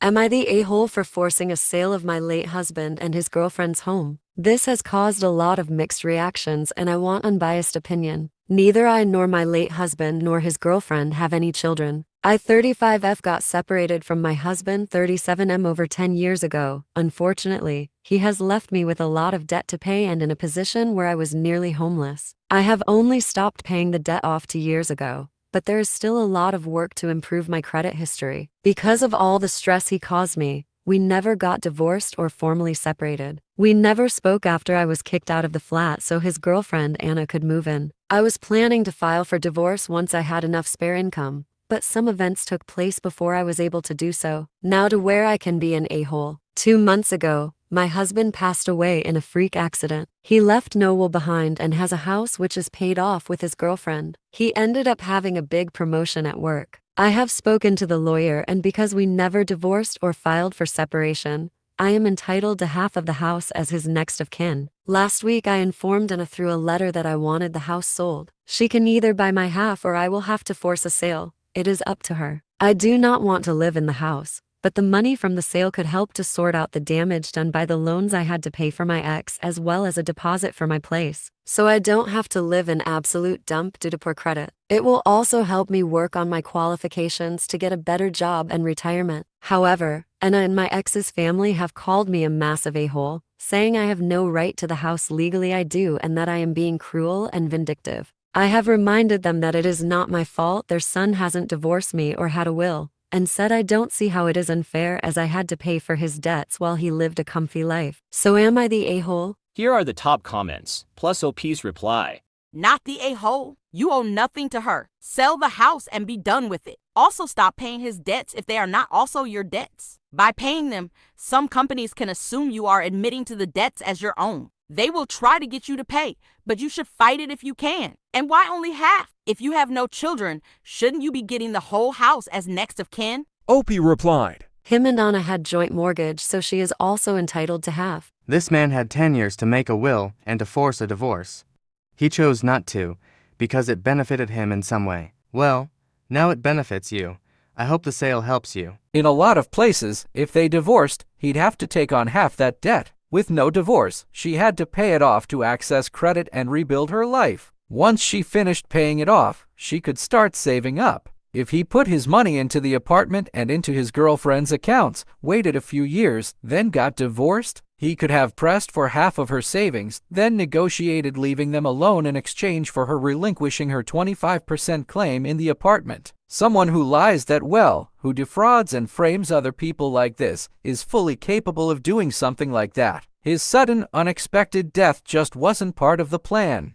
Am I the a-hole for forcing a sale of my late husband and his girlfriend's home? This has caused a lot of mixed reactions and I want unbiased opinion. Neither I nor my late husband nor his girlfriend have any children. I 35F got separated from my husband 37M over 10 years ago. Unfortunately, he has left me with a lot of debt to pay and in a position where I was nearly homeless. I have only stopped paying the debt off 2 years ago, but there is still a lot of work to improve my credit history. Because of all the stress he caused me, we never got divorced or formally separated. We never spoke after I was kicked out of the flat so his girlfriend Anna could move in. I was planning to file for divorce once I had enough spare income, but some events took place before I was able to do so. Now to where I can be an a-hole. 2 months ago, my husband passed away in a freak accident. He left no will behind and has a house which is paid off with his girlfriend. He ended up having a big promotion at work. I have spoken to the lawyer and because we never divorced or filed for separation, I am entitled to half of the house as his next of kin. Last week I informed Anna through a letter that I wanted the house sold. She can either buy my half or I will have to force a sale. It is up to her. I do not want to live in the house, but the money from the sale could help to sort out the damage done by the loans I had to pay for my ex as well as a deposit for my place, so I don't have to live in absolute dump due to poor credit. It will also help me work on my qualifications to get a better job and retirement. However, Anna and my ex's family have called me a massive a-hole, saying I have no right to the house legally I do and that I am being cruel and vindictive. I have reminded them that it is not my fault their son hasn't divorced me or had a will, and said I don't see how it is unfair as I had to pay for his debts while he lived a comfy life. So am I the a-hole? Here are the top comments, plus OP's reply. Not the a-hole. You owe nothing to her. Sell the house and be done with it. Also stop paying his debts if they are not also your debts. By paying them, some companies can assume you are admitting to the debts as your own. They will try to get you to pay, but you should fight it if you can. And why only half? If you have no children, shouldn't you be getting the whole house as next of kin? Opie replied. Him and Anna had joint mortgage, so she is also entitled to half. This man had 10 years to make a will and to force a divorce. He chose not to, because it benefited him in some way. Well, now it benefits you. I hope the sale helps you. In a lot of places, if they divorced, he'd have to take on half that debt. With no divorce, she had to pay it off to access credit and rebuild her life. Once she finished paying it off, she could start saving up. If he put his money into the apartment and into his girlfriend's accounts, waited a few years, then got divorced, he could have pressed for half of her savings, then negotiated leaving them alone in exchange for her relinquishing her 25% claim in the apartment. Someone who lies that well, who defrauds and frames other people like this, is fully capable of doing something like that. His sudden, unexpected death just wasn't part of the plan.